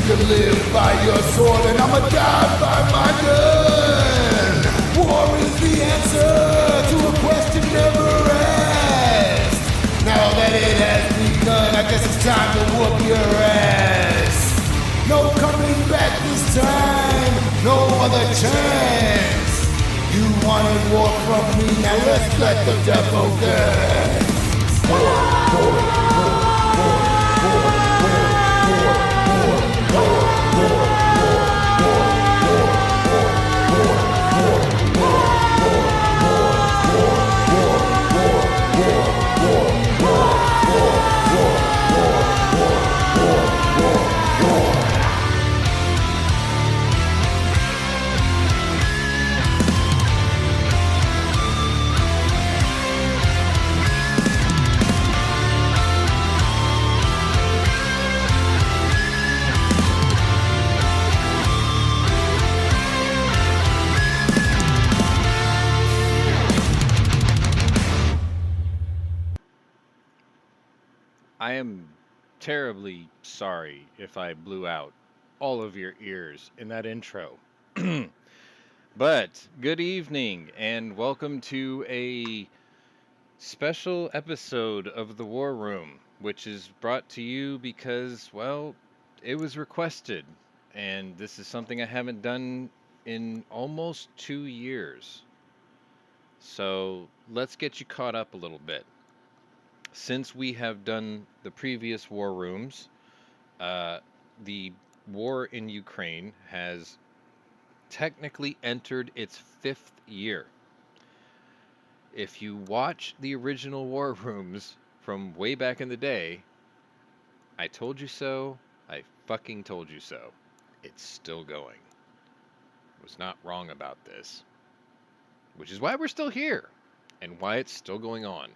can live by your sword and I'ma die by my gun. War is the answer to a question never asked. Now that it has begun, I guess it's time to whoop your ass. No coming back this time, no other chance. You wanted war from me, now let's let the devil dance. I am terribly sorry if I blew out all of your ears in that intro. But good evening and welcome to a special episode of The War Room, which is brought to you because, well, it was requested. And this is something I haven't done in almost 2 years. So let's get you caught up a little bit. Since we have done the previous war rooms, the war in Ukraine has technically entered its 5th year. If you watch the original war rooms from way back in the day, I told you so, I fucking told you so. It's still going. I was not wrong about this. Which is why we're still here, and why it's still going on.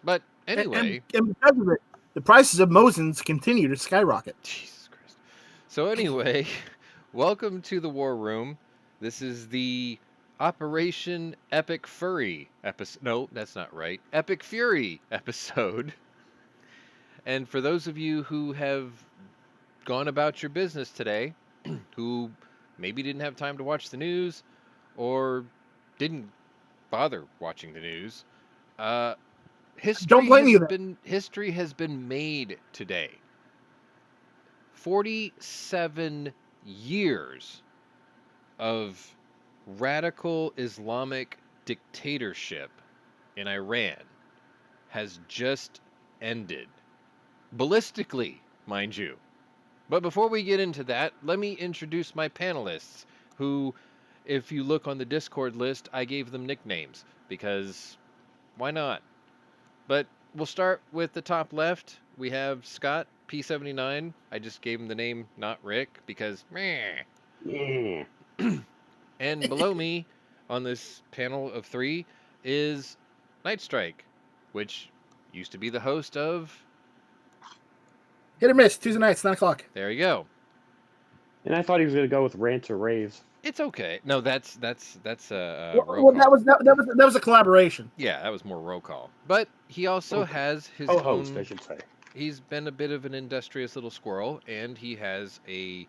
But anyway, and because of it, the prices of Mosins continue to skyrocket. Jesus Christ. So anyway, welcome to the War Room. This is the Operation Epic Furry episode. No, that's not right. Epic Fury episode. And for those of you who have gone about your business today, who maybe didn't have time to watch the news or didn't bother watching the news, history has been made today. 47 years of radical Islamic dictatorship in Iran has just ended. Ballistically, mind you. But before we get into that, let me introduce my panelists, who, if you look on the Discord list, I gave them nicknames, because why not? But we'll start with the top left. We have Scott, P79. I just gave him the name, not Rick, because meh. And below me, on this panel of 3, is Night Strike, which used to be the host of... Hit or miss, Tuesday nights, 9 o'clock. There you go. And I thought he was going to go with rants or raves. It's okay. No, that's Well, roll that call. was a collaboration. Yeah, that was more roll call. But he also has his host, own... I should say. He's been a bit of an industrious little squirrel, and he has a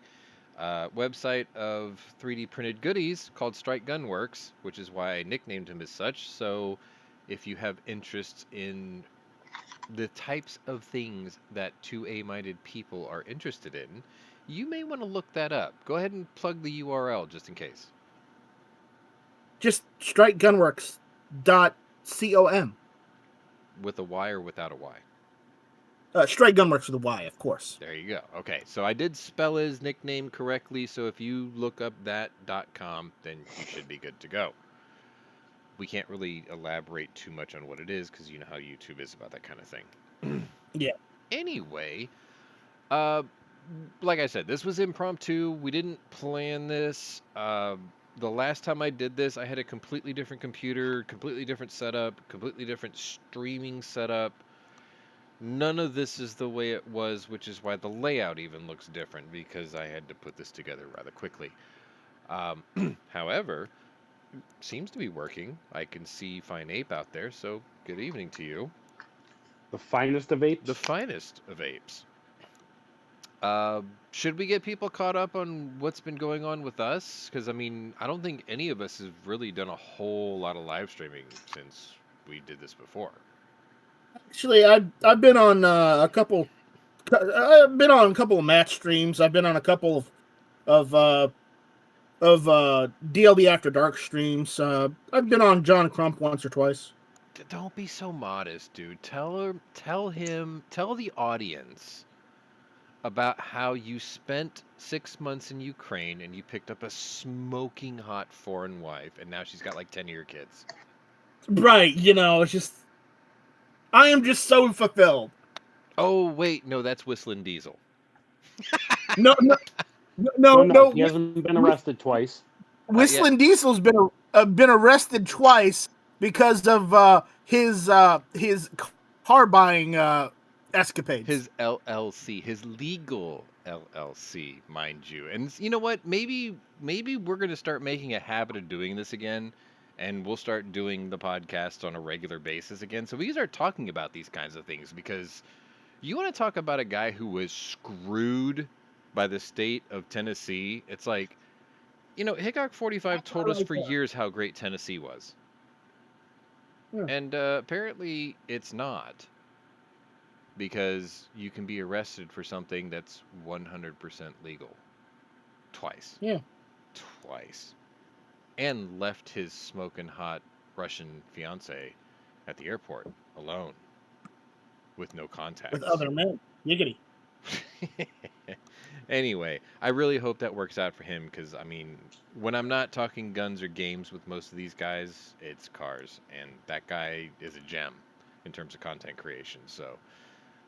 website of 3D printed goodies called Strike Gunworks, which is why I nicknamed him as such. So if you have interest in the types of things that 2A-minded people are interested in, you may want to look that up. Go ahead and plug the URL just in case. Just strikegunworks.com. With a Y or without a Y? Strike Gunworks with a Y, of course. There you go. Okay, so I did spell his nickname correctly, so if you look up that .com, then you should be good to go. We can't really elaborate too much on what it is, because you know how YouTube is about that kind of thing. Yeah. Anyway, like I said, this was impromptu. We didn't plan this. The last time I did this, I had a completely different computer, completely different setup, completely different streaming setup. None of this is the way it was, which is why the layout even looks different, because I had to put this together rather quickly. However, seems to be working. I can see Fine Ape out there, so good evening to you. The finest of apes? The finest of apes. Should we get people caught up on what's been going on with us? Because I mean, I don't think any of us have really done a whole lot of live streaming since we did this before. Actually, I've been on a couple. I've been on a couple of match streams. I've been on a couple of DLB After Dark streams. I've been on John Crump once or twice. Don't be so modest, dude. Tell the audience about how you spent 6 months in Ukraine and you picked up a smoking hot foreign wife, and now she's got like 10 of your kids. Right, it's just I am just so fulfilled. Oh wait, no, that's Whistling Diesel. No. He hasn't been arrested twice. Whistling Diesel's been arrested twice because of his car buying escapades. His LLC, his legal LLC, mind you. And you know what? Maybe we're going to start making a habit of doing this again, and we'll start doing the podcast on a regular basis again. So we can start talking about these kinds of things, because you want to talk about a guy who was screwed by the state of Tennessee. It's like, Hickok 45 told us for years how great Tennessee was. Yeah. And apparently it's not. Because you can be arrested for something that's 100% legal. Twice. Yeah. Twice. And left his smoking hot Russian fiance at the airport alone. With no contacts. With other men. Yiggity. Anyway, I really hope that works out for him, because, I mean, when I'm not talking guns or games with most of these guys, it's cars. And that guy is a gem in terms of content creation. So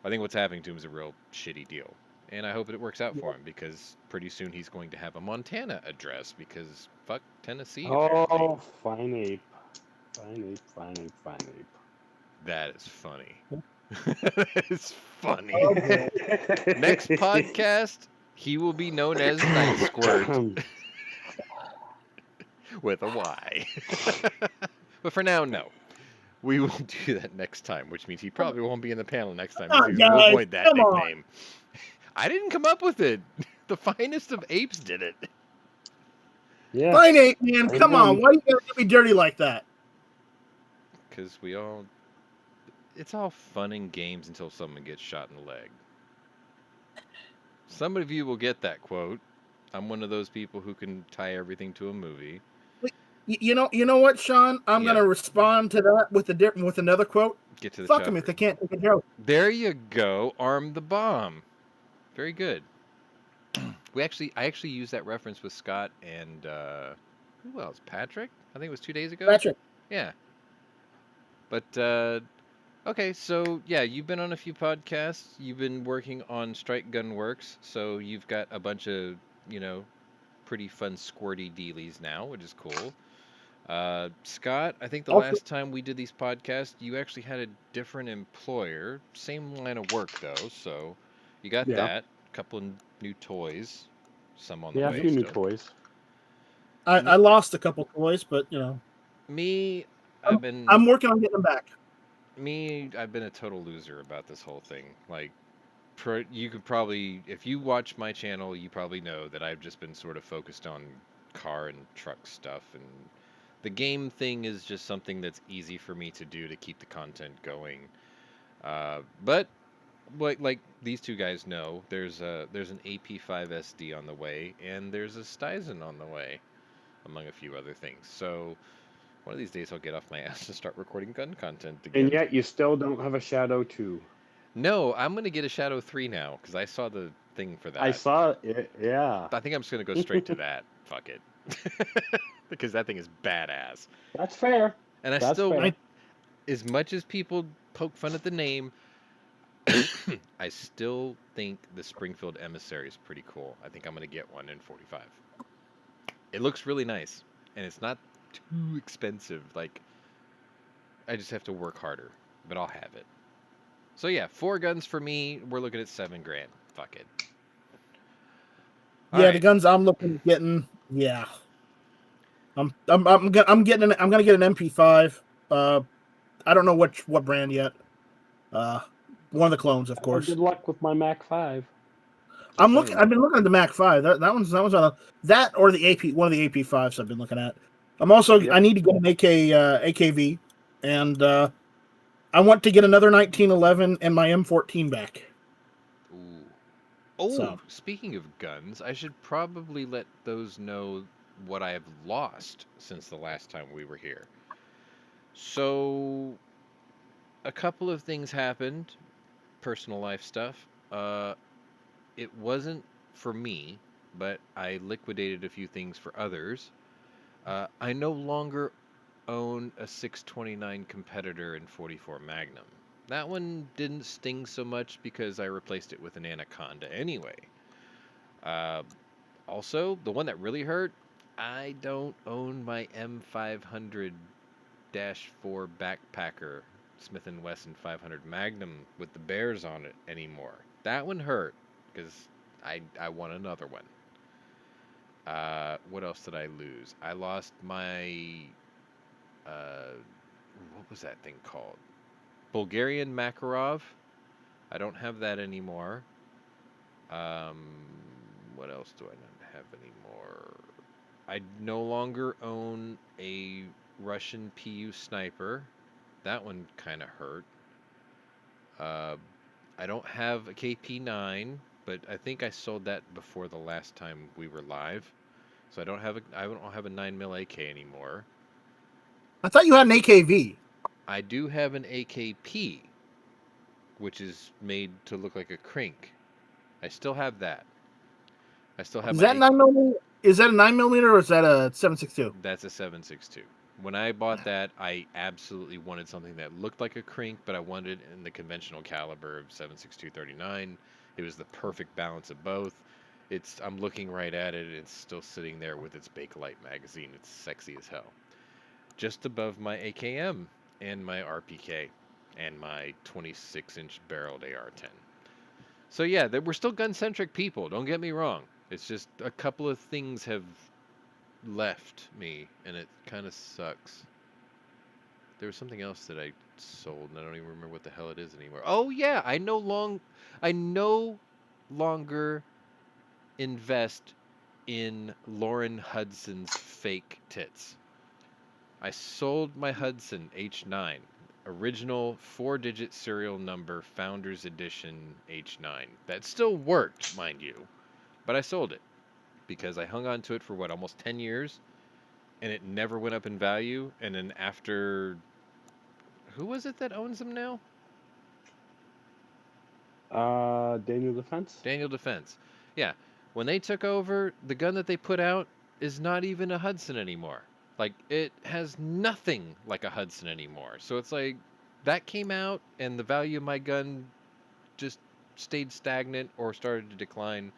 I think what's happening to him is a real shitty deal. And I hope it works out for him, because pretty soon he's going to have a Montana address, because fuck Tennessee. Oh, fine ape. Fine ape. That is funny. That is funny. Next podcast, he will be known as Night Squirt. With a Y. But for now, no. We will do that next time, which means he probably won't be in the panel next time. We'll avoid that nickname. I didn't come up with it. The finest of apes did it. Yeah. Fine ape, man. Come on. Why you gotta get me dirty like that? Because it's all fun and games until someone gets shot in the leg. Some of you will get that quote. I'm one of those people who can tie everything to a movie. You know what, Sean? I'm gonna respond to that with another quote. Get to the Fuck them if they can't take a joke. There you go. Arm the bomb. Very good. I actually used that reference with Scott and who else? Patrick? I think it was 2 days ago. Patrick. Yeah. But okay, so yeah, you've been on a few podcasts. You've been working on Strike Gun Works, so you've got a bunch of pretty fun squirty dealies now, which is cool. Scott, I think the last time we did these podcasts, you actually had a different employer, same line of work though, so you got that. A couple of new toys, some on the way. Yeah, a few new toys. I lost a couple toys, but me, I'm working on getting them back. I've been a total loser about this whole thing. Like, you could probably, if you watch my channel, you probably know that I've just been sort of focused on car and truck stuff, and the game thing is just something that's easy for me to do to keep the content going. But like these two guys know, there's an AP5 SD on the way, and there's a Stizen on the way, among a few other things. So one of these days I'll get off my ass and start recording gun content again. And yet you still don't have a Shadow 2. No, I'm going to get a Shadow 3 now, because I saw the thing for that. I saw it, yeah. I think I'm just going to go straight to that. Fuck it. Because that thing is badass. That's fair. And as much as people poke fun at the name, I still think the Springfield Emissary is pretty cool. I think I'm going to get one in 45. It looks really nice, and it's not too expensive. Like, I just have to work harder, but I'll have it. So yeah, 4 guns for me. We're looking at $7,000. Fuck it. The guns I'm looking at getting. Yeah, I'm gonna get an MP5. I don't know what brand yet. One of the clones, of course. Good luck with my Mac 5. I'm looking. I've been looking at the Mac 5. That one's on that or the AP, one of the AP5s I've been looking at. I'm also. Yep. I need to get an AKV, and I want to get another 1911 and my M14 back. Ooh. Oh, So. speaking of guns, I should probably let those know what I have lost since the last time we were here. So, a couple of things happened, personal life stuff. It wasn't for me, but I liquidated a few things for others. I no longer own a 629 competitor in 44 Magnum. That one didn't sting so much because I replaced it with an Anaconda anyway. Uh, Also, the one that really hurt, I don't own my M500-4 backpacker Smith & Wesson 500 Magnum with the bears on it anymore. That one hurt because I want another one. What else did I lose? I lost my what was that thing called? Bulgarian Makarov. I don't have that anymore. Um, what else do I not have anymore? I no longer own a Russian PU sniper. That one kind of hurt. I don't have a KP9, but I think I sold that before the last time we were live. So I don't have a 9mm AK anymore. I thought you had an AKV. I do have an AKP, which is made to look like a crink. I still have that. I still have Is my that 9mm? Is that a 9mm or is that a 7.62? That's a 7.62. When I bought that, I absolutely wanted something that looked like a crink, but I wanted it in the conventional caliber of 7.62-39. It was the perfect balance of both. I'm looking right at it. It's still sitting there with its Bakelite magazine. It's sexy as hell. Just above my AKM and my RPK and my 26-inch barreled AR-10. So yeah, we're still gun-centric people. Don't get me wrong. It's just a couple of things have left me, and it kind of sucks. There was something else that I sold, and I don't even remember what the hell it is anymore. Oh yeah, I no longer invest in Lauren Hudson's fake tits. I sold my Hudson H9, original 4-digit serial number, Founders Edition H9. That still worked, mind you, but I sold it because I hung on to it for almost 10 years, and it never went up in value. And then after, who was it that owns them now? Daniel Defense. Daniel Defense. Yeah, when they took over, the gun that they put out is not even a Hudson anymore. Like, it has nothing like a Hudson anymore. So it's like, that came out, and the value of my gun just stayed stagnant or started to decline.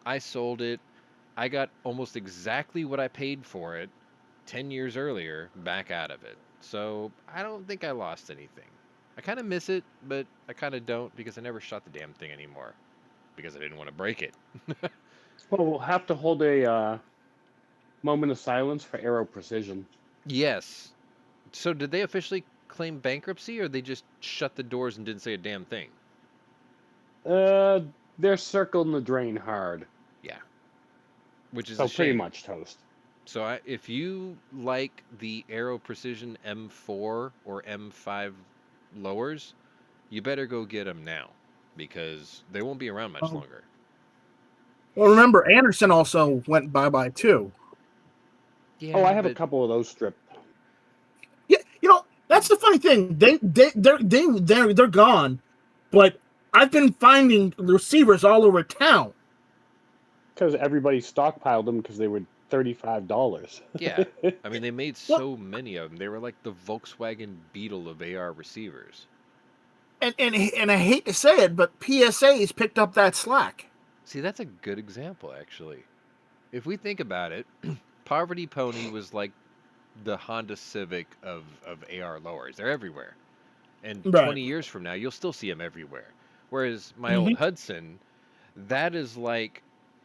I sold it. I got almost exactly what I paid for it 10 years earlier back out of it. So I don't think I lost anything. I kind of miss it, but I kind of don't because I never shot the damn thing anymore because I didn't want to break it. Well, we'll have to hold a moment of silence for Aero Precision. Yes. So did they officially claim bankruptcy, or they just shut the doors and didn't say a damn thing? They're circling the drain hard. Yeah. Which is So a shame. pretty much toast. So if you like the Aero Precision M4 or M5 lowers, you better go get them now because they won't be around much longer. Well, remember, Anderson also went bye-bye too. Yeah, I have a couple of those stripped. Yeah, that's the funny thing. They're gone, but I've been finding receivers all over town. Because everybody stockpiled them because they were $35. Yeah, I mean, they made so many of them. They were like the Volkswagen Beetle of AR receivers. And I hate to say it, but PSA's picked up that slack. See, that's a good example, actually. If we think about it, Poverty Pony was like the Honda Civic of AR lowers. They're everywhere. And 20 years from now, you'll still see them everywhere. Whereas my old Hudson, that is like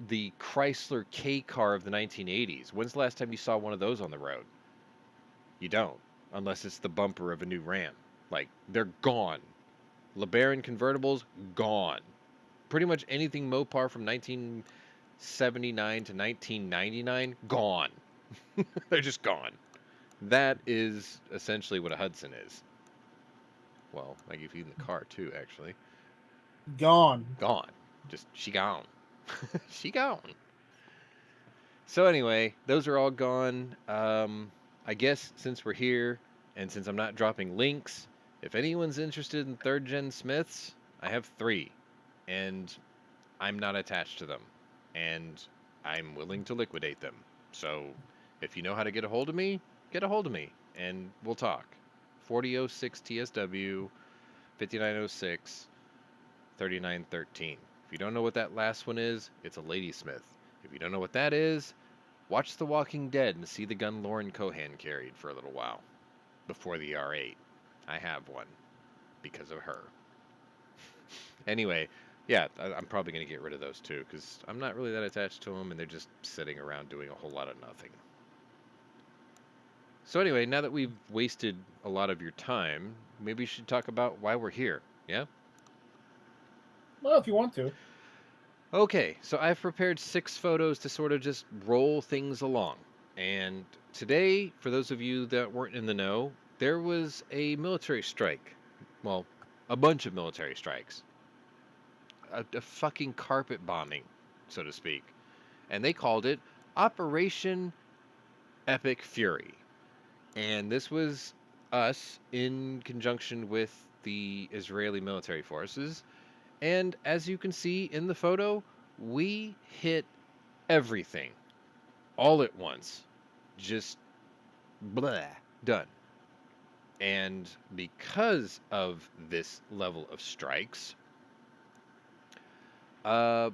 the Chrysler K car of the 1980s. When's the last time you saw one of those on the road? You don't, unless it's the bumper of a new Ram. Like, they're gone. LeBaron convertibles, gone. Pretty much anything Mopar from 1979 to 1999, gone. They're just gone. That is essentially what a Hudson is. Well, like if you in the car too, actually. Gone. Gone. Just she gone. She gone. So anyway, those are all gone. I guess since we're here and since I'm not dropping links, if anyone's interested in 3rd gen Smiths, I have 3, and I'm not attached to them, and I'm willing to liquidate them. So if you know how to get a hold of me, get a hold of me, and we'll talk. 4006 TSW, 5906, 3913. If you don't know what that last one is, it's a Ladysmith. If you don't know what that is, watch The Walking Dead and see the gun Lauren Cohan carried for a little while before the R8. I have one because of her. Anyway, yeah, I'm probably going to get rid of those too because I'm not really that attached to them and they're just sitting around doing a whole lot of nothing. So anyway, now that we've wasted a lot of your time, maybe we should talk about why we're here, yeah? Well, if you want to. Okay, so I've prepared 6 photos to sort of just roll things along. And today, for those of you that weren't in the know, there was a military strike. Well, a bunch of military strikes. A fucking carpet bombing, so to speak. And they called it Operation Epic Fury. And this was us in conjunction with the Israeli military forces. And as you can see in the photo, we hit everything all at once. Just blah, done. And because of this level of strikes, you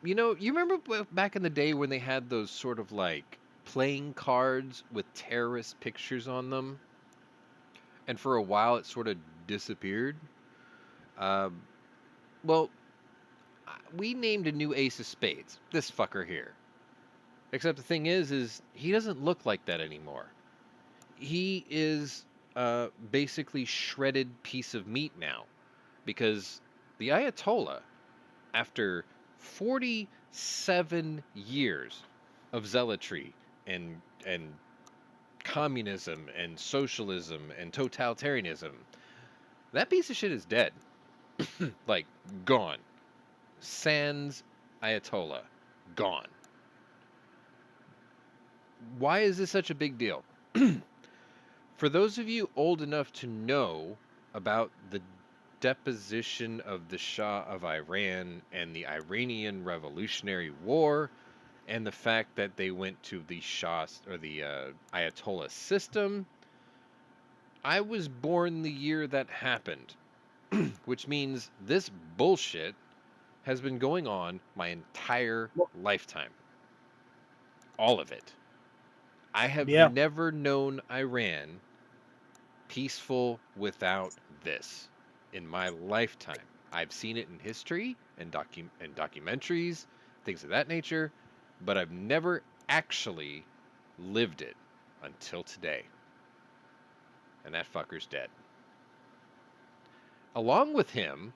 remember back in the day when they had those sort of like playing cards with terrorist pictures on them? And for a while it sort of disappeared? Well, we named a new ace of spades. This fucker here. Except the thing is he doesn't look like that anymore. He is basically shredded piece of meat now. Because the Ayatollah, after 47 years of zealotry and communism and socialism and totalitarianism, that piece of shit is dead. Like, gone. Sans Ayatollah. Gone. Why is this such a big deal? For those of you old enough to know about the deposition of the Shah of Iran and the Iranian Revolutionary War, and the fact that they went to the Shah or the Ayatollah system, I was born the year that happened, which means this bullshit has been going on my entire lifetime. All of it. I have never known Iran peaceful without this in my lifetime. I've seen it in history and documentaries, things of that nature, but I've never actually lived it until today. And that fucker's dead. Along with him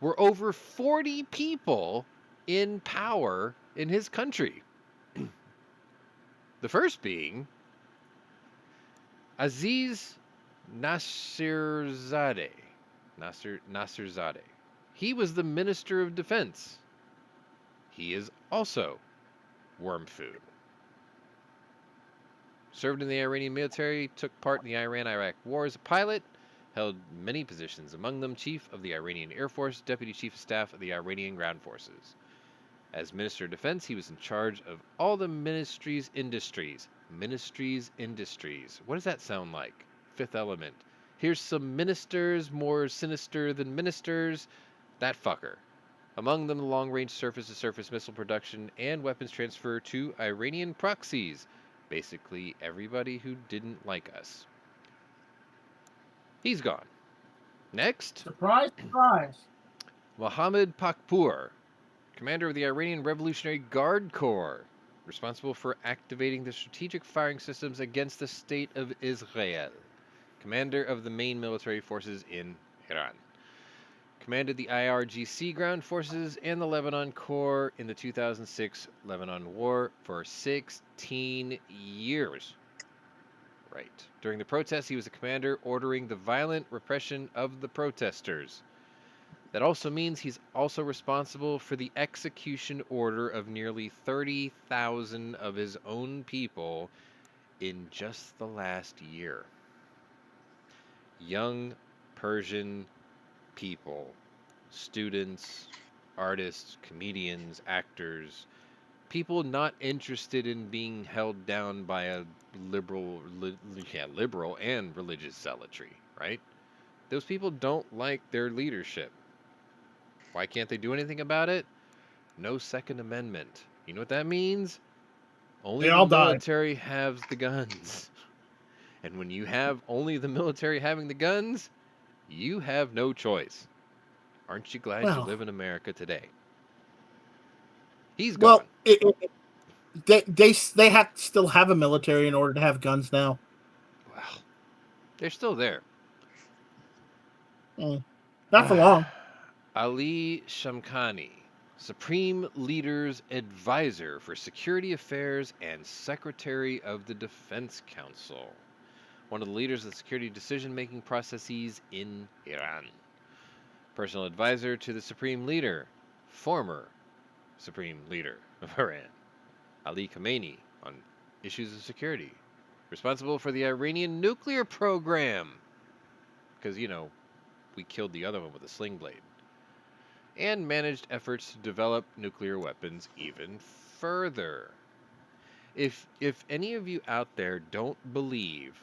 were over 40 people in power in his country. The first being Aziz Nasirzadeh. Nasirzadeh. He was the Minister of Defense. He is also worm food. Served in the Iranian military, took part in the Iran-Iraq War as a pilot, held many positions, among them Chief of the Iranian Air Force, Deputy Chief of Staff of the Iranian Ground Forces. As Minister of Defense, he was in charge of all the ministry's industries. Ministry's industries. What does that sound like? Fifth Element. Here's some ministers more sinister than ministers. That fucker. Among them, the long-range surface-to-surface missile production and weapons transfer to Iranian proxies. Basically, everybody who didn't like us. He's gone. Next. Surprise, surprise. Mohammad Pakpour, commander of the Iranian Revolutionary Guard Corps, responsible for activating the strategic firing systems against the state of Israel. Commander of the main military forces in Iran. Commanded the IRGC ground forces and the Lebanon Corps in the 2006 Lebanon War for 16 years. Right. During the protests, he was a commander ordering the violent repression of the protesters. That also means he's also responsible for the execution order of nearly 30,000 of his own people in just the last year. Young Persian people, students, artists, comedians, actors, people not interested in being held down by a liberal and religious zealotry, right? Those people don't like their leadership. Why can't they do anything about it? No Second Amendment. You know what that means? Only They the all die. military has the guns. And when you have only the military having the guns, you have no choice. Aren't you glad you Well. live in America today? He's Well, gone. they have to still have a military in order to have guns now. Well, they're still there. Not for long. Ali Shamkhani, Supreme Leader's Advisor for Security Affairs and Secretary of the Defense Council. One of the leaders of the security decision-making processes in Iran. Personal advisor to the Supreme Leader, former Supreme Leader of Iran, Ali Khameni, on issues of security. Responsible for the Iranian nuclear program. Because, you know, we killed the other one with a sling blade. And managed efforts to develop nuclear weapons even further. If any of you out there don't believe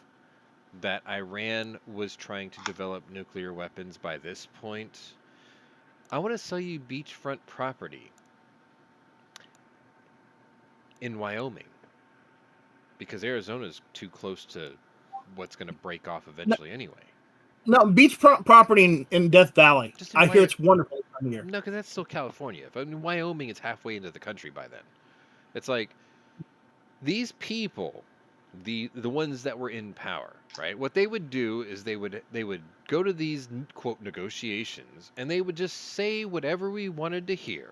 that Iran was trying to develop nuclear weapons by this point, I want to sell you beachfront property in Wyoming. Because Arizona's too close to what's going to break off eventually anyway. No, beach property in Death Valley. Just in I hear it's wonderful from here. No, because that's still California. If in Wyoming, it's halfway into the country by then. It's like these people, the ones that were in power, right? What they would do is they would go to these quote negotiations and they would just say whatever we wanted to hear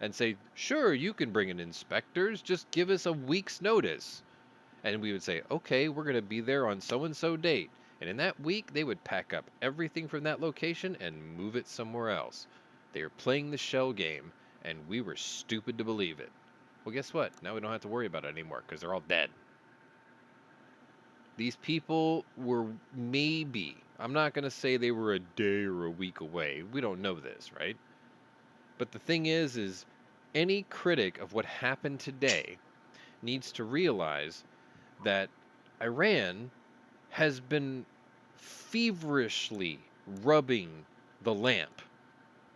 and say, sure, you can bring in inspectors, just give us a week's notice. And we would say, okay, we're going to be there on so-and-so date. And in that week, they would pack up everything from that location and move it somewhere else. They were playing the shell game, and we were stupid to believe it. Well, guess what? Now we don't have to worry about it anymore, because they're all dead. These people were maybe, I'm not going to say they were a day or a week away. We don't know this, right? But the thing is any critic of what happened today needs to realize that Iran has been feverishly rubbing the lamp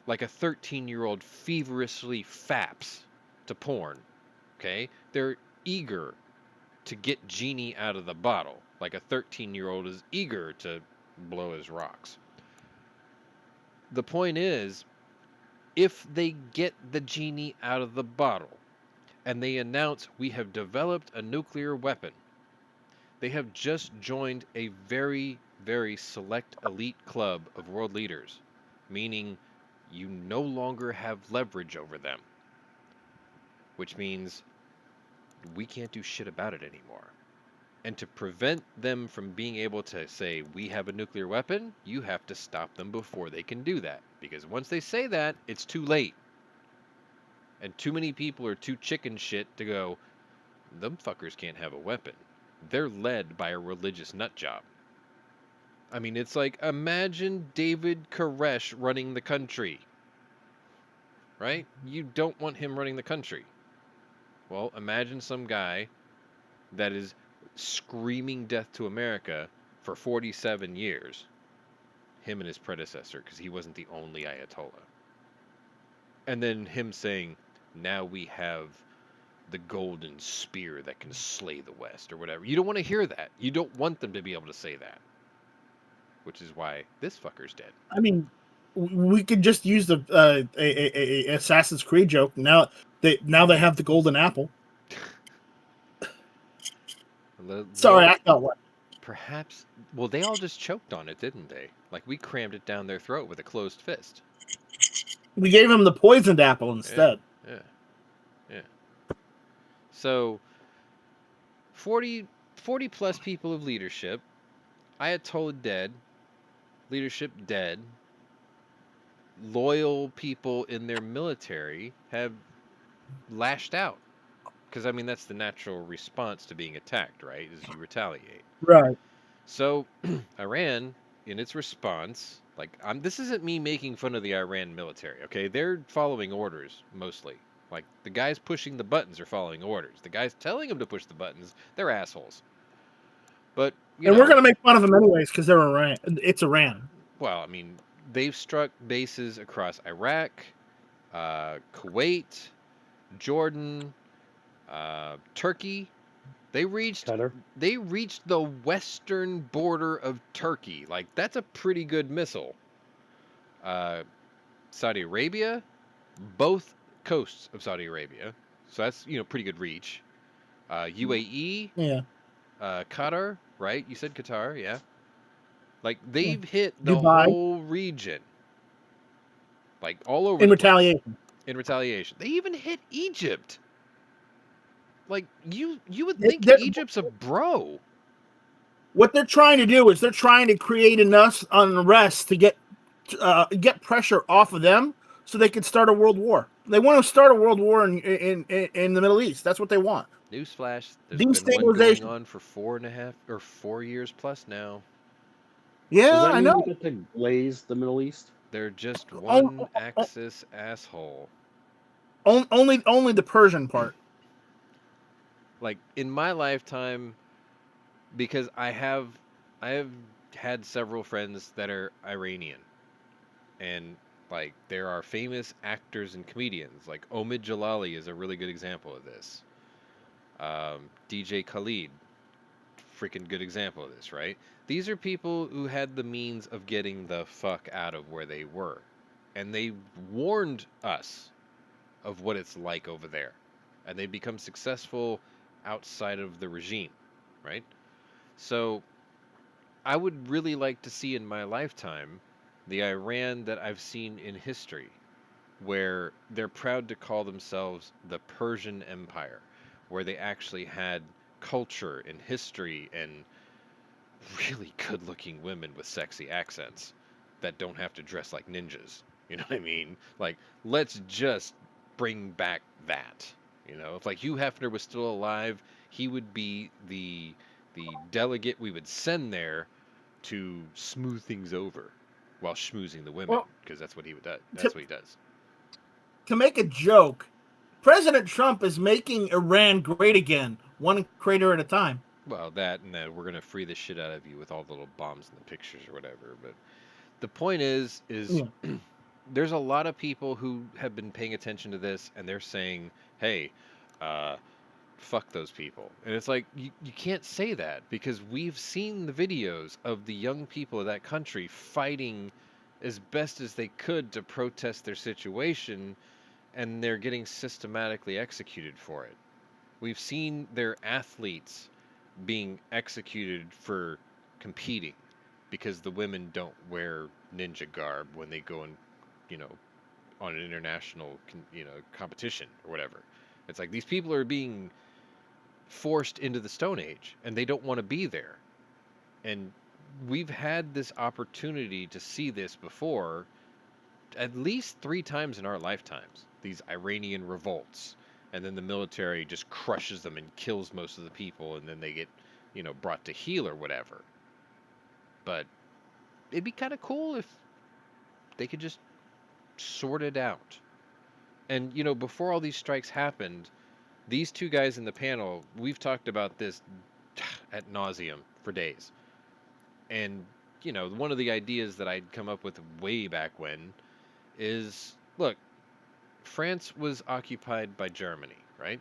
like a 13-year-old feverishly faps to porn, okay? They're eager to get genie out of the bottle like a 13-year-old is eager to blow his rocks. The point is, if they get the genie out of the bottle and they announce we have developed a nuclear weapon, they have just joined a very, very select elite club of world leaders, meaning you no longer have leverage over them, which means we can't do shit about it anymore. And to prevent them from being able to say, we have a nuclear weapon, you have to stop them before they can do that. Because once they say that, it's too late. And too many people are too chicken shit to go, them fuckers can't have a weapon. They're led by a religious nut job. I mean, it's like, imagine David Koresh running the country. Right? You don't want him running the country. Well, imagine some guy that is screaming death to America for 47 years. Him and his predecessor, because he wasn't the only Ayatollah. And then him saying, now we have the golden spear that can slay the West, or whatever. You don't want to hear that. You don't want them to be able to say that. Which is why this fucker's dead. I mean, we could just use the a Assassin's Creed joke. Now they have the golden apple. Sorry, I felt like. Perhaps, well, they all just choked on it, didn't they? Like, we crammed it down their throat with a closed fist. We gave him the poisoned apple instead. Yeah. So 40 plus people of leadership, Ayatollah dead, leadership dead, loyal people in their military have lashed out. Because, I mean, that's the natural response to being attacked, right? Is you retaliate. Right. So, Iran, in its response, like, this isn't me making fun of the Iran military, okay? They're following orders, mostly. Like, the guys pushing the buttons are following orders. The guys telling them to push the buttons, they're assholes. But, And we're going to make fun of them anyways because they're Iran. It's Iran. Well, I mean, they've struck bases across Iraq, Kuwait, Jordan, Turkey. They reached the western border of Turkey. Like, that's a pretty good missile. Saudi Arabia, both coasts of Saudi Arabia. So that's, pretty good reach. UAE, Yeah. Qatar, right? You said Qatar, yeah. Like, they've hit the Dubai. whole region. Like, all over In the place. retaliation. In retaliation. They even hit Egypt. Like, you would They- think they're- Egypt's a bro. What they're trying to do is they're trying to create enough unrest to get pressure off of them so they can start a world war. They want to start a world war in the Middle East. That's what they want. Newsflash, there's been one going on for 4 years plus now. Yeah, Does that I mean know. we get to glaze the Middle East? They're just one axis asshole. Only the Persian part. Like, in my lifetime, because I have had several friends that are Iranian, and like, there are famous actors and comedians. Like, Omid Jalali is a really good example of this. DJ Khalid, freaking good example of this, right? These are people who had the means of getting the fuck out of where they were, and they warned us of what it's like over there, and they become successful outside of the regime, right? So I would really like to see in my lifetime the Iran that I've seen in history, where they're proud to call themselves the Persian Empire, where they actually had culture and history and really good-looking women with sexy accents that don't have to dress like ninjas. You know what I mean? Like, let's just bring back that. If like Hugh Hefner was still alive, he would be the delegate we would send there to smooth things over while schmoozing the women, because that's what he would do. That's what he does. To make a joke, President Trump is making Iran great again, one crater at a time. Well, that and that we're gonna free the shit out of you with all the little bombs in the pictures or whatever. But the point is there's a lot of people who have been paying attention to this, and they're saying, "Hey, fuck those people." And it's like, you can't say that, because we've seen the videos of the young people of that country fighting as best as they could to protest their situation, and they're getting systematically executed for it. We've seen their athletes being executed for competing because the women don't wear ninja garb when they go and, on an international, competition or whatever. It's like, these people are being forced into the Stone Age, and they don't want to be there. And we've had this opportunity to see this before at least 3 times in our lifetimes, these Iranian revolts, and then the military just crushes them and kills most of the people, and then they get, brought to heel or whatever. But it'd be kind of cool if they could just sort it out. And, before all these strikes happened, these two guys in the panel, we've talked about this ad nauseum for days. And, one of the ideas that I'd come up with way back when is, look, France was occupied by Germany, right?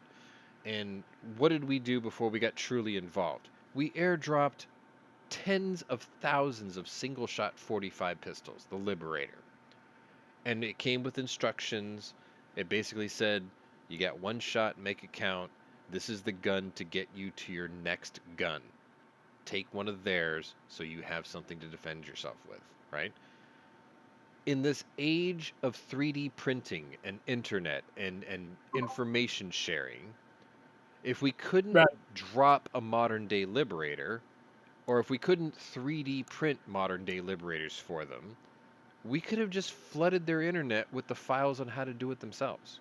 And what did we do before we got truly involved? We airdropped tens of thousands of single-shot 45 pistols, the Liberator. And it came with instructions. It basically said, you got one shot, make it count. This is the gun to get you to your next gun. Take one of theirs so you have something to defend yourself with, right? in this age of 3D printing and internet and information sharing, if we couldn't Right. drop a modern day liberator, or if we couldn't 3D print modern day liberators for them, we could have just flooded their internet with the files on how to do it themselves.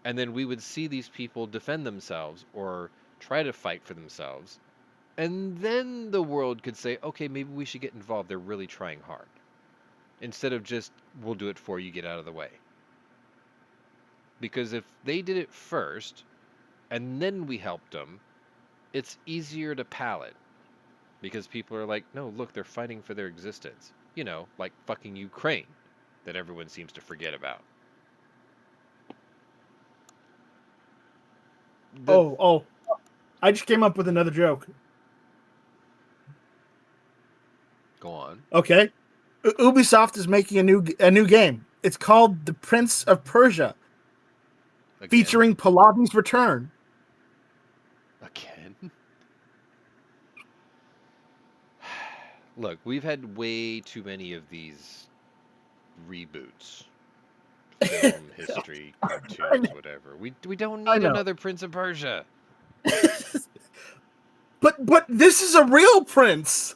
And then we would see these people defend themselves or try to fight for themselves. And then the world could say, okay, maybe we should get involved. They're really trying hard. Instead of just, we'll do it for you, get out of the way. Because if they did it first, and then we helped them, it's easier to palate. Because people are like, no, look, they're fighting for their existence. You know, like fucking Ukraine, that everyone seems to forget about. Oh, I just came up with another joke. Go on. Okay, Ubisoft is making a new game. It's called The Prince of Persia, Again. featuring Pahlavi's return. Again? Look, we've had way too many of these reboots. Film, history, cartoons, whatever. We don't I need know. another Prince of Persia. But this is a real prince.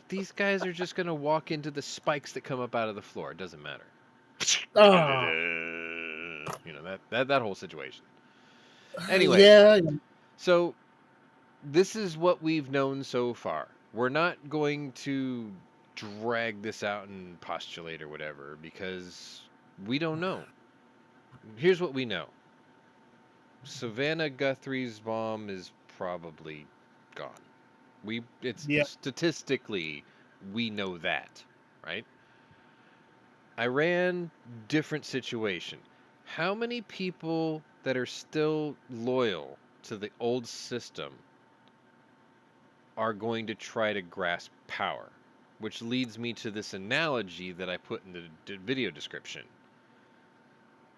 These guys are just gonna walk into the spikes that come up out of the floor. It doesn't matter. Oh. You know, that whole situation. Anyway, Yeah. so this is what we've known so far. We're not going to drag this out and postulate or whatever because we don't know. Here's what we know. Savannah Guthrie's bomb is probably gone. Yeah. Statistically, we know that, right? Iran, different situation. How many people that are still loyal to the old system are going to try to grasp power? Which leads me to this analogy that I put in the video description.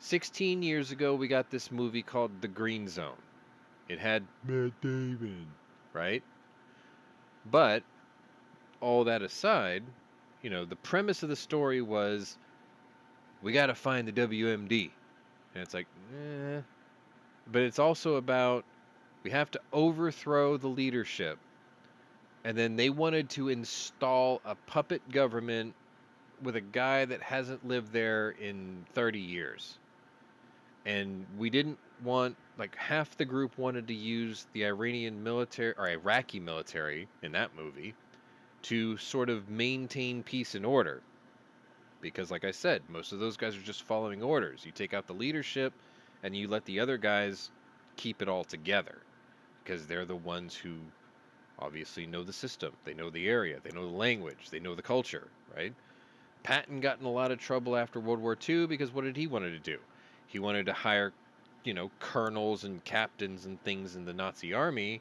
16 years ago, we got this movie called The Green Zone. It had Matt Damon, right? But all that aside, you know, the premise of the story was we got to find the WMD. And it's like, eh. But it's also about we have to overthrow the leadership. And then they wanted to install a puppet government with a guy that hasn't lived there in 30 years. And we didn't want, like, half the group wanted to use the Iranian military, or Iraqi military in that movie, to sort of maintain peace and order. Because, like I said, most of those guys are just following orders. You take out the leadership, and you let the other guys keep it all together. Because they're the ones who obviously know the system. They know the area. They know the language. They know the culture, right? Patton got in a lot of trouble after World War II because what did he want to do? He wanted to hire, you know, colonels and captains and things in the Nazi army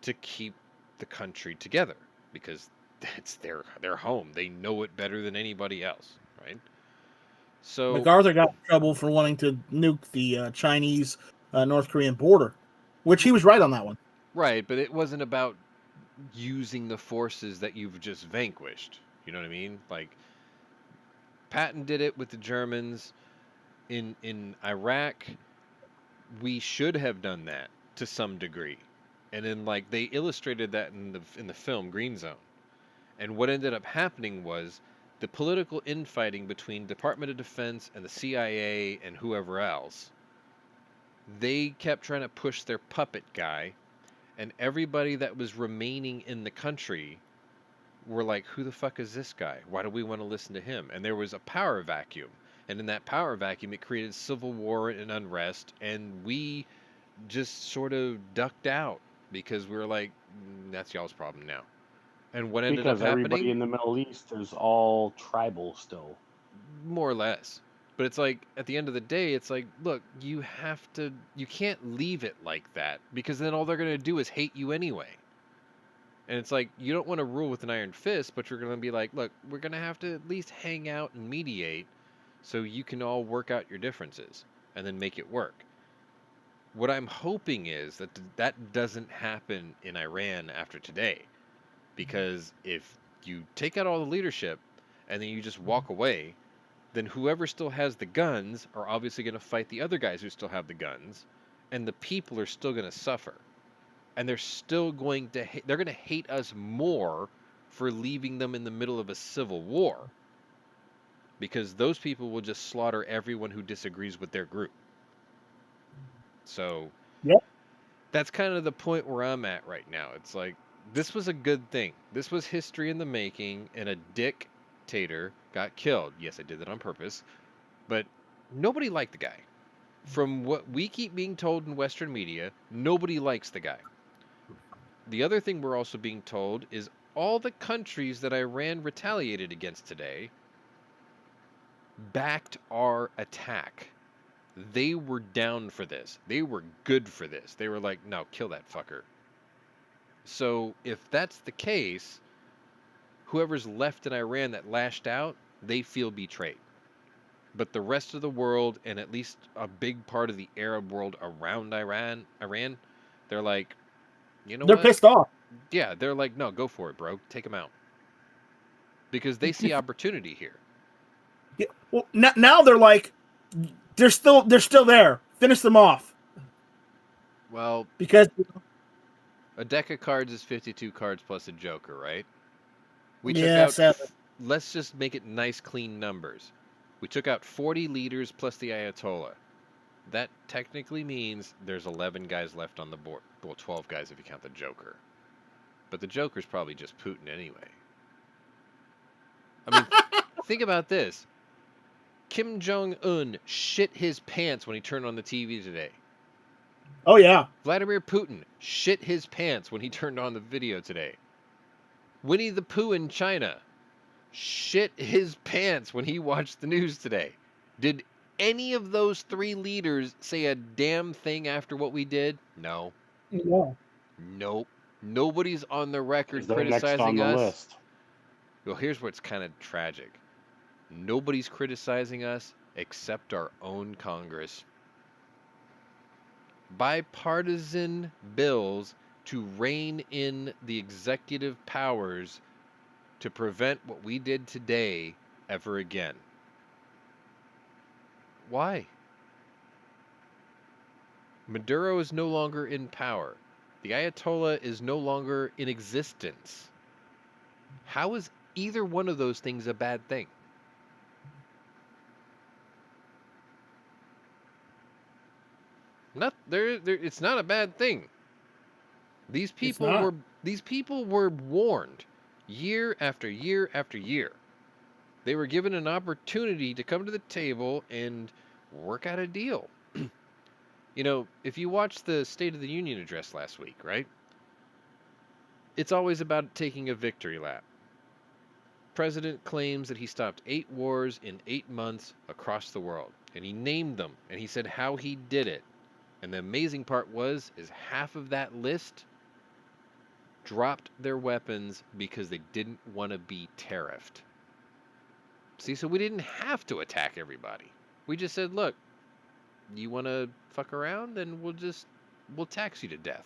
to keep the country together because that's their home. They know it better than anybody else, right? So MacArthur got in trouble for wanting to nuke the Chinese North Korean border, which he was right on that one. right, but it wasn't about using the forces that you've just vanquished. You know what I mean? Like Patton did it with the Germans in Iraq. We should have done that to some degree. And then like they illustrated that in the film Green Zone. And what ended up happening was the political infighting between Department of Defense and the CIA and whoever else. They kept trying to push their puppet guy, and everybody that was remaining in the country were like, who the fuck is this guy? Why do we want to listen to him? And there was a power vacuum. And in that power vacuum, it created civil war and unrest. And we just sort of ducked out because we were like, that's y'all's problem now. And what ended Because up everybody happening? in the Middle East is all tribal still. More or less. But it's like, at the end of the day, it's like, look, you can't leave it like that because then all they're going to do is hate you anyway. And it's like, you don't want to rule with an iron fist, but you're going to be like, look, we're going to have to at least hang out and mediate so you can all work out your differences and then make it work. What I'm hoping is that that doesn't happen in Iran after today. Because if you take out all the leadership and then you just walk away, then whoever still has the guns are obviously going to fight the other guys who still have the guns, and the people are still going to suffer. And they're still going to they're going to hate us more for leaving them in the middle of a civil war, because those people will just slaughter everyone who disagrees with their group. So Yep. that's kind of the point where I'm at right now. It's like, this was a good thing. This was history in the making, and a dictator got killed. Yes, I did that on purpose, but nobody liked the guy. From what we keep being told in Western media, nobody likes the guy. The other thing we're also being told is all the countries that Iran retaliated against today backed our attack. They were down for this. They were good for this. They were like, no, kill that fucker. So if that's the case, whoever's left in Iran that lashed out, they feel betrayed. But the rest of the world, and at least a big part of the Arab world around Iran, they're like, you know They're what? pissed off. Yeah, they're like, no, go for it, bro. Take them out. Because they see opportunity here. Yeah. Well, now they're like, they're still there. Finish them off. Well, Because a deck of cards is 52 cards plus a joker, right? We took yeah, out, sadly. let's just make it nice, clean numbers. We took out 40 leaders plus the Ayatollah. That technically means there's 11 guys left on the board. Well, 12 guys if you count the Joker. But the Joker's probably just Putin anyway. I mean, think about this. Kim Jong-un shit his pants when he turned on the TV today. Oh yeah. Vladimir Putin shit his pants when he turned on the video today. Winnie the Pooh in China shit his pants when he watched the news today. Did any of those three leaders say a damn thing after what we did? No. No. Nope. Nobody's on the record Is there next on criticizing the us. list? Well, here's what's kind of tragic. Nobody's criticizing us except our own Congress. Bipartisan bills to rein in the executive powers to prevent what we did today ever again. Why? Maduro is no longer in power. The Ayatollah is no longer in existence. How is either one of those things a bad thing? It's not a bad thing. These people were warned year after year after year. They were given an opportunity to come to the table and work out a deal. You know, if you watched the State of the Union address last week, right? It's always about taking a victory lap. President claims that he stopped 8 wars in 8 months across the world, and he named them, and he said how he did it. And the amazing part is half of that list dropped their weapons because they didn't want to be tariffed. See, so we didn't have to attack everybody. We just said, look, you want to fuck around, then we'll tax you to death.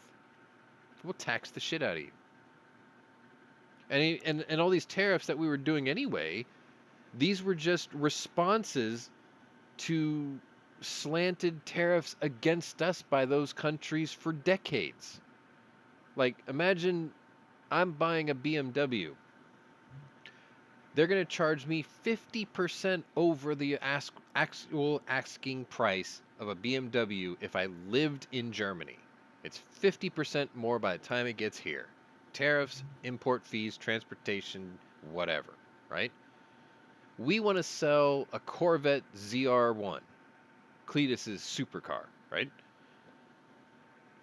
We'll tax the shit out of you. And all these tariffs that we were doing anyway, these were just responses to slanted tariffs against us by those countries for decades. Like, imagine I'm buying a BMW. They're going to charge me 50% over the actual asking price of a BMW if I lived in Germany. It's 50% more by the time it gets here. Tariffs, import fees, transportation, whatever, right? We want to sell a Corvette ZR1, Cletus's supercar, right?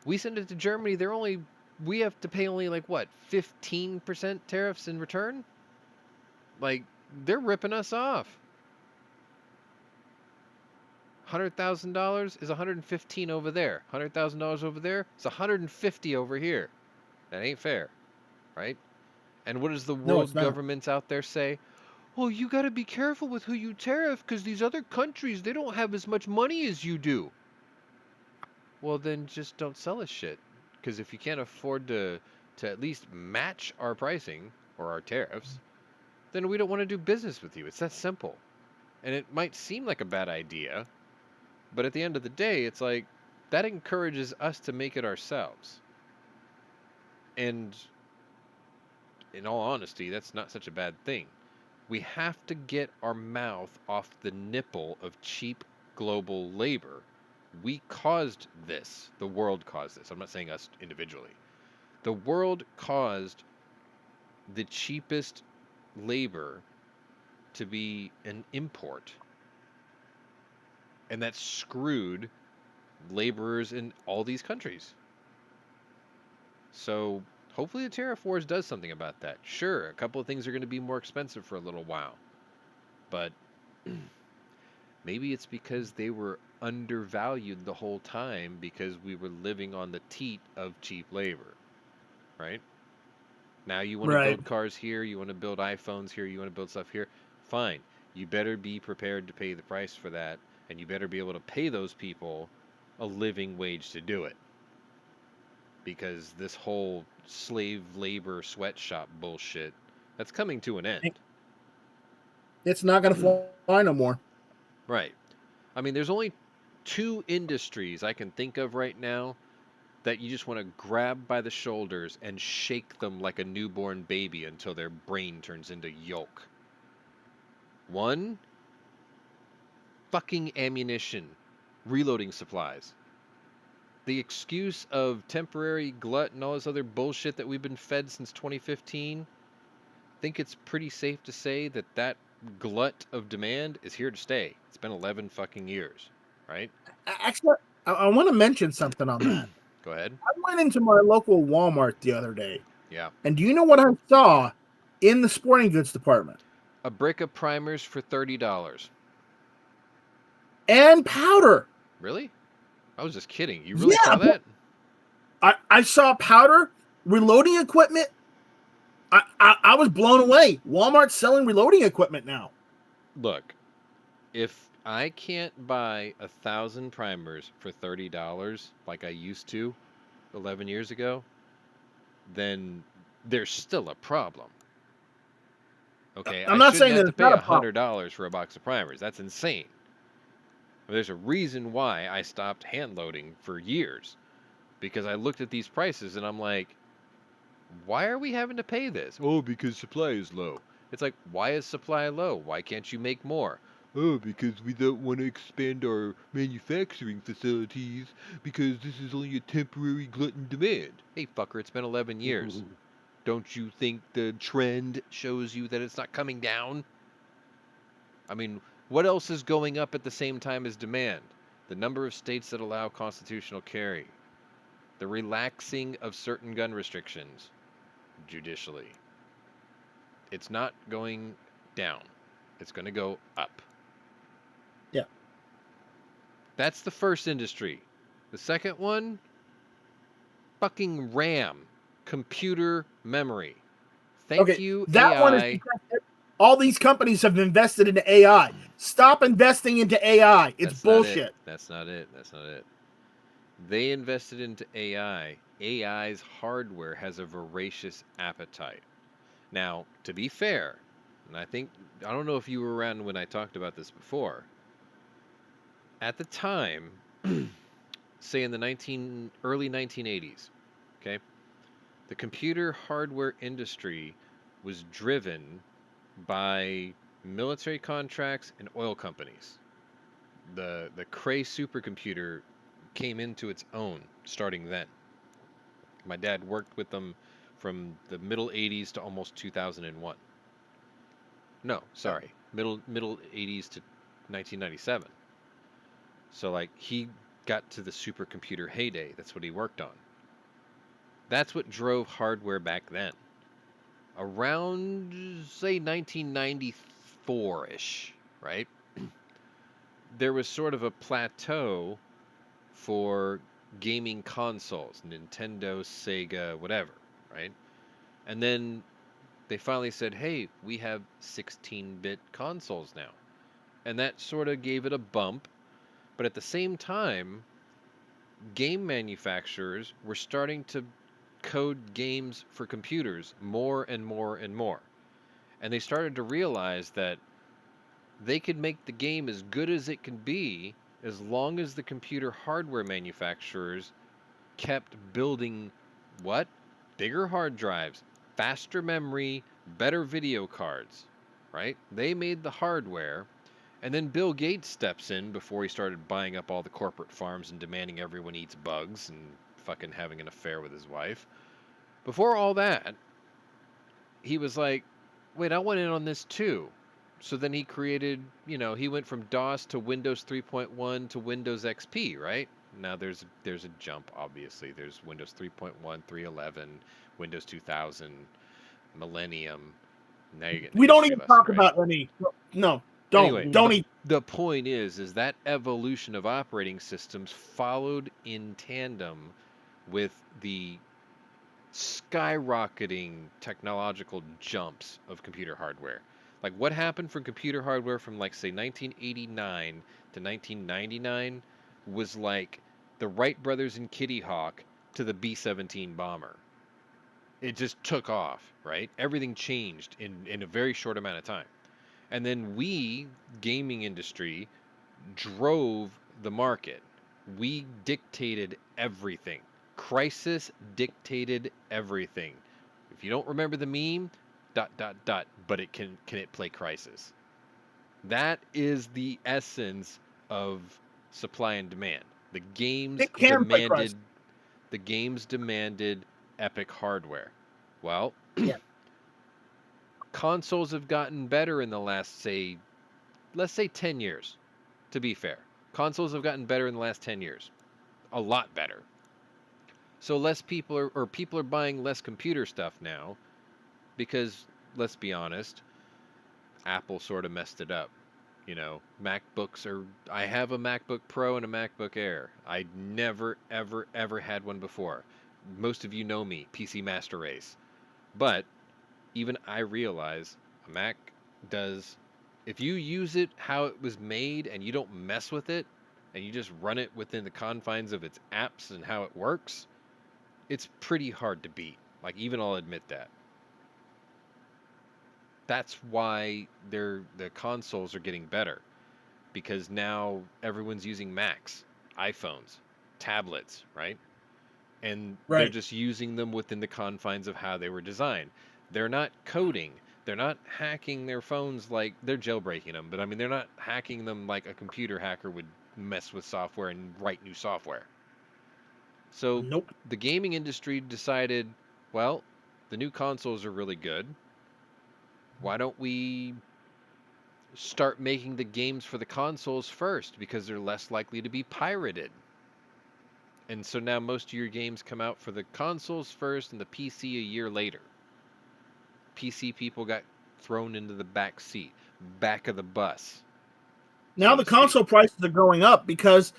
We send it to Germany, we have to pay only like what, 15% tariffs in return? Like, they're ripping us off. $100,000 is $115 over there. $100,000 over there is $150 over here. That ain't fair, right? And what does the world governments out there say? Oh, you got to be careful with who you tariff because these other countries, they don't have as much money as you do. Well, then just don't sell us shit. Because if you can't afford to at least match our pricing or our tariffs, then we don't want to do business with you. It's that simple. And it might seem like a bad idea, but at the end of the day, it's like that encourages us to make it ourselves. And in all honesty, that's not such a bad thing. We have to get our mouth off the nipple of cheap global labor. We caused this. The world caused this. I'm not saying us individually. The world caused the cheapest labor to be an import. And that screwed laborers in all these countries. So hopefully the tariff wars does something about that. Sure, a couple of things are going to be more expensive for a little while. But maybe it's because they were undervalued the whole time because we were living on the teat of cheap labor. Right? Now you want to Right. build cars here, you want to build iPhones here, you want to build stuff here. Fine. You better be prepared to pay the price for that, and you better be able to pay those people a living wage to do it. Because this whole slave labor sweatshop bullshit, that's coming to an end. It's not going to fly no more. Right. I mean, there's only 2 industries I can think of right now that you just want to grab by the shoulders and shake them like a newborn baby until their brain turns into yolk. One, fucking ammunition, reloading supplies. The excuse of temporary glut and all this other bullshit that we've been fed since 2015, I think it's pretty safe to say that that glut of demand is here to stay. It's been 11 fucking years, right? Actually, I want to mention something on that. Go ahead. I went into my local Walmart the other day, Yeah. and do you know what I saw in the sporting goods department? A brick of primers for $30. And powder. Really? I was just kidding. You really Yeah, saw that? I saw powder, reloading equipment. I was blown away. Walmart's selling reloading equipment now. Look, if I can't buy 1,000 primers for $30 like I used to 11 years ago, then there's still a problem. Okay, I'm not saying have that to it's pay not a problem. $100 for a box of primers. That's insane. There's a reason why I stopped hand loading for years, because I looked at these prices and I'm like, why are we having to pay this? Oh, because supply is low. It's like, why is supply low? Why can't you make more? Oh, because we don't want to expand our manufacturing facilities because this is only a temporary glut in demand. Hey, fucker, it's been 11 years. Don't you think the trend shows you that it's not coming down? I mean, what else is going up at the same time as demand? The number of states that allow constitutional carry. The relaxing of certain gun restrictions judicially. It's not going down. It's going to go up. Yeah. That's the first industry. The second one, fucking RAM, computer memory. Thank you, that AI. one is because all these companies have invested into AI. Stop investing into AI. It's That's not bullshit. it. That's not it. That's not it. They invested into AI. AI's hardware has a voracious appetite. Now, to be fair, and I don't know if you were around when I talked about this before. At the time, say in the early 1980s, okay, the computer hardware industry was driven by military contracts and oil companies. The Cray supercomputer came into its own starting then. My dad worked with them from the middle 80s to almost 2001. No, sorry, middle 80s to 1997. So like he got to the supercomputer heyday. That's what he worked on. That's what drove hardware back then. Around say 1994-ish, right? There was sort of a plateau for gaming consoles, Nintendo, Sega, whatever, right? And then they finally said, hey, we have 16-bit consoles now. And that sort of gave it a bump. But at the same time, game manufacturers were starting to code games for computers more and more and more. And they started to realize that they could make the game as good as it can be as long as the computer hardware manufacturers kept building what? Bigger hard drives, faster memory, better video cards, right? They made the hardware, and then Bill Gates steps in before he started buying up all the corporate farms and demanding everyone eats bugs and fucking having an affair with his wife. Before all that, he was like, wait, I want in on this too. So then he created, he went from DOS to Windows 3.1 to Windows XP, right? Now there's a jump, obviously. There's Windows 3.1, 3.11, Windows 2000, Millennium. Now you're getting We don't history even lesson, talk right? about any. No, don't. Anyway, Don't even. the point is that evolution of operating systems followed in tandem with the skyrocketing technological jumps of computer hardware. Like what happened from computer hardware from like say 1989 to 1999 was like the Wright brothers and Kitty Hawk to the B-17 bomber. It just took off, right? Everything changed in a very short amount of time. And then we, gaming industry, drove the market. We dictated everything. Crisis dictated everything. If you don't remember the meme, ... but it can it play Crisis? That is the essence of supply and demand. The games It can play demanded Christ. the games demanded epic hardware. Well, Yeah. consoles have gotten better in the last let's say 10 years, to be fair. Consoles have gotten better in the last 10 years. A lot better. So less people are buying less computer stuff now because let's be honest, Apple sort of messed it up. I have a MacBook Pro and a MacBook Air. I never ever ever had one before. Most of you know me, PC Master Race. But even I realize a Mac does, if you use it how it was made and you don't mess with it and you just run it within the confines of its apps and how it works, it's pretty hard to beat. Like, even I'll admit that. That's why the consoles are getting better, because now everyone's using Macs, iPhones, tablets, right? And they're Right. just using them within the confines of how they were designed. They're not coding. They're not hacking their phones like they're jailbreaking them, but I mean, they're not hacking them like a computer hacker would mess with software and write new software. So Nope. the gaming industry decided, well, the new consoles are really good. Why don't we start making the games for the consoles first, because they're less likely to be pirated? And so now most of your games come out for the consoles first and the PC a year later. PC people got thrown into the back seat, back of the bus. Now so the to speak. console prices are going up because,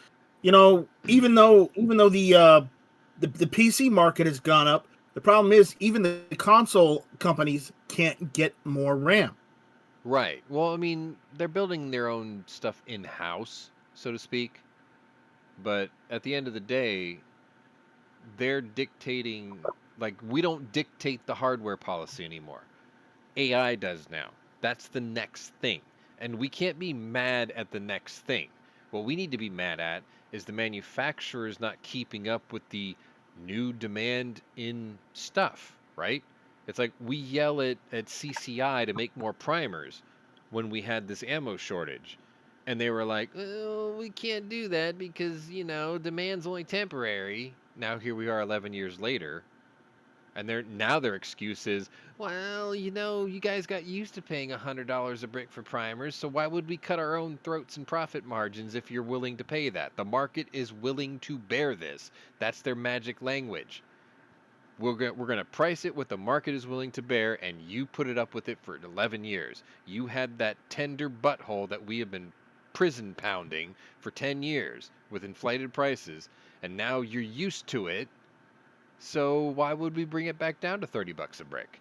even though the PC market has gone up, the problem is even the console companies can't get more RAM. Right. Well, I mean, they're building their own stuff in-house, so to speak. But at the end of the day, they're dictating, like, we don't dictate the hardware policy anymore. AI does now. That's the next thing. And we can't be mad at the next thing. What we need to be mad at is the manufacturers not keeping up with the new demand in stuff, right? It's like we yell at CCI to make more primers when we had this ammo shortage. And they were like, oh, we can't do that because, demand's only temporary. Now here we are 11 years later. And their excuse is, well, you guys got used to paying $100 a brick for primers, so why would we cut our own throats and profit margins if you're willing to pay that? The market is willing to bear this. That's their magic language. We're going to price it what the market is willing to bear, and you put it up with it for 11 years. You had that tender butthole that we have been prison pounding for 10 years with inflated prices, and now you're used to it. So why would we bring it back down to $30 a brick?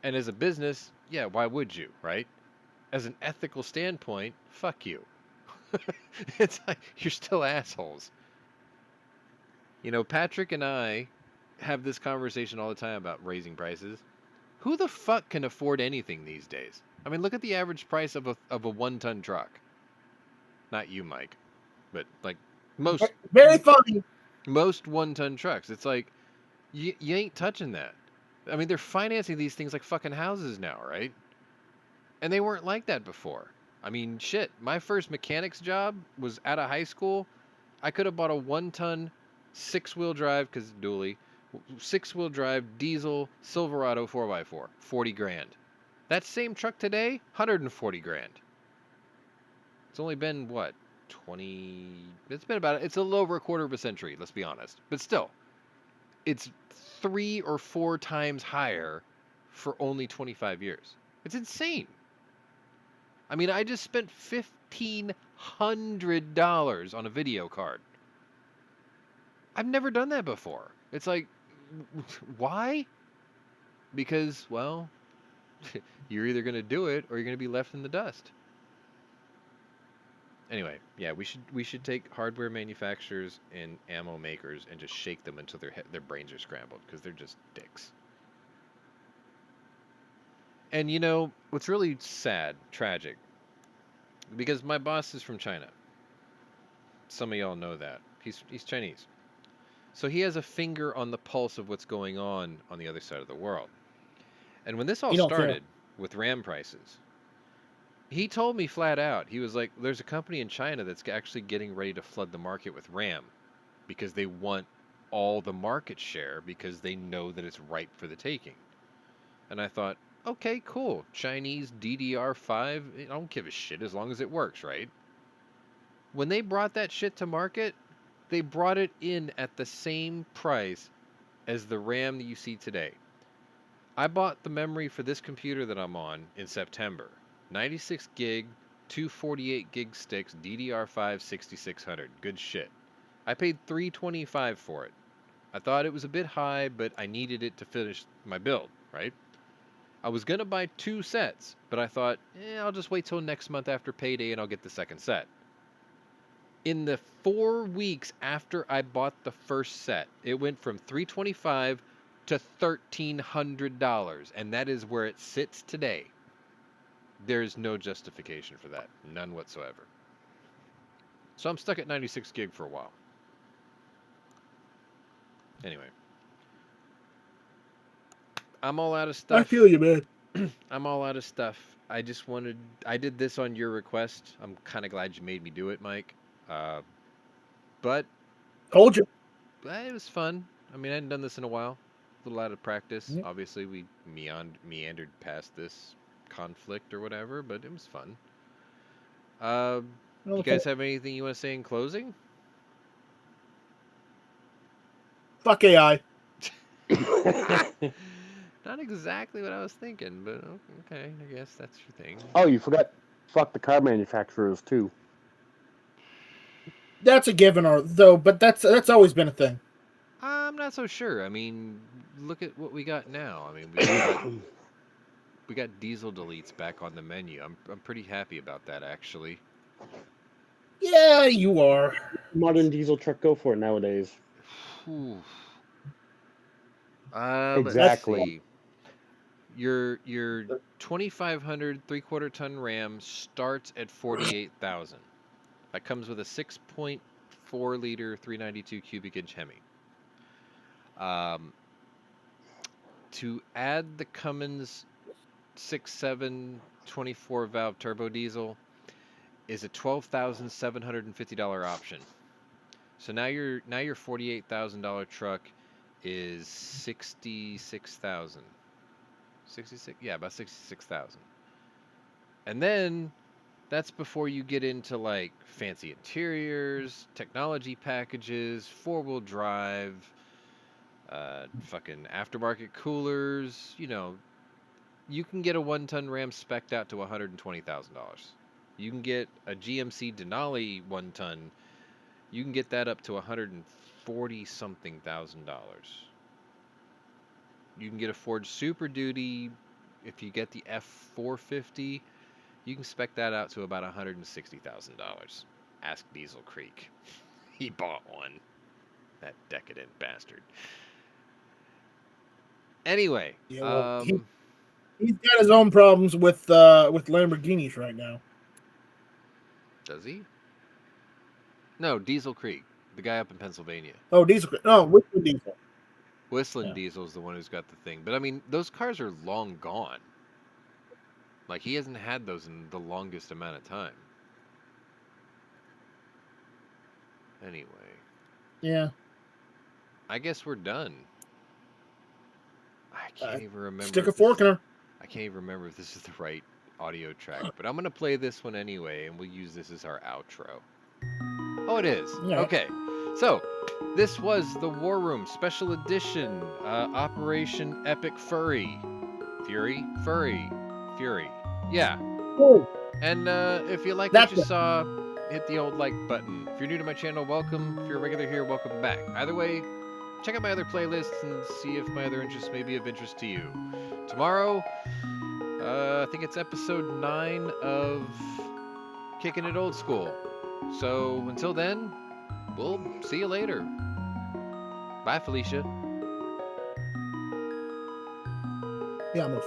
And as a business, yeah, why would you, right? As an ethical standpoint, fuck you. It's like, you're still assholes. Patrick and I have this conversation all the time about raising prices. Who the fuck can afford anything these days? I mean, look at the average price of a 1-ton truck. Not you, Mike, but like most Very funny. most 1-ton trucks. It's like you ain't touching that. I mean, they're financing these things like fucking houses now, right? And they weren't like that before. I mean, shit. My first mechanic's job was out of high school. I could have bought a 1-ton, 6-wheel drive, because dually, 6-wheel drive diesel Silverado 4x4, 40 grand. That same truck today, 140 grand. It's only been what, 20? It's been it's a little over a quarter of a century. Let's be honest. But still, it's 3 or 4 times higher for only 25 years. It's insane. I mean, I just spent $1,500 on a video card. I've never done that before. It's like, why? Because, well, you're either going to do it or you're going to be left in the dust. Anyway, yeah, we should take hardware manufacturers and ammo makers and just shake them until their brains are scrambled, because they're just dicks. And you know, what's really sad, tragic, because my boss is from China. Some of y'all know that. He's Chinese. So he has a finger on the pulse of what's going on the other side of the world. And when this all started with RAM prices, he told me flat out, he was like, there's a company in China that's actually getting ready to flood the market with RAM because they want all the market share because they know that it's ripe for the taking. And I thought, okay, cool. Chinese DDR5, I don't give a shit as long as it works, right? When they brought that shit to market, they brought it in at the same price as the RAM that you see today. I bought the memory for this computer that I'm on in September. 96 gig, 248 gig sticks, DDR5 6600. Good shit. I paid $325 for it. I thought it was a bit high, but I needed it to finish my build, right? I was going to buy 2 sets, but I thought, I'll just wait till next month after payday and I'll get the second set. In the 4 weeks after I bought the first set, it went from $325 to $1,300, and that is where it sits today. There's no justification for that. None whatsoever. So I'm stuck at 96 gig for a while. Anyway. I'm all out of stuff. I feel you, man. I'm all out of stuff. I did this on your request. I'm kind of glad you made me do it, Mike. But Told you. it was fun. I mean, I hadn't done this in a while. A little out of practice. Yep. Obviously, we meandered past this conflict or whatever, but it was fun. You guys have anything you want to say in closing? Fuck AI. Not exactly what I was thinking, but okay, I guess that's your thing. Oh, you forgot. Fuck the car manufacturers too. That's a given, though. But that's always been a thing. I'm not so sure. I mean, look at what we got now. I mean, we got diesel deletes back on the menu. I'm pretty happy about that, actually. Yeah, you are. Modern diesel truck go for it nowadays. Whew. Exactly. Let's see. Your 2500 3/4 ton Ram starts at 48,000. That comes with a 6.4 liter 392 cubic inch Hemi. To add the Cummins 6.7 24 valve turbo diesel is a $12,750 option. So now your $48,000 truck is $66,000. 66, yeah, about 66,000. And then that's before you get into like fancy interiors, technology packages, 4-wheel drive, fucking aftermarket coolers. You know, you can get a 1-ton Ram spec'd out to $120,000. You can get a GMC Denali 1-ton. You can get that up to $140-something thousand. You can get a Ford Super Duty. If you get the F450, you can spec that out to about $160,000. Ask Diesel Creek. He bought one. That decadent bastard. Anyway, Yeah, well, He's got his own problems with Lamborghinis right now. Does he? No, Diesel Creek, the guy up in Pennsylvania. Oh, Diesel. No, Whistling Diesel. Whistling Yeah. Diesel's the one who's got the thing. But I mean, those cars are long gone. Like, he hasn't had those in the longest amount of time. Anyway, Yeah. I guess we're done. I can't even remember. Stick a if this fork in is- her. I can't even remember if this is the right audio track, but I'm going to play this one anyway, and we'll use this as our outro. Oh, it is. Yeah. Okay. So, this was the War Room Special Edition, Operation Epic Furry. Fury? Yeah. Oh, And if you like That's what you it. saw, hit the old like button. If you're new to my channel, welcome. If you're a regular here, welcome back. Either way, check out my other playlists and see if my other interests may be of interest to you. Tomorrow, I think it's episode 9 of Kicking It Old School. So until then, we'll see you later. Bye, Felicia. yeah, I'm gonna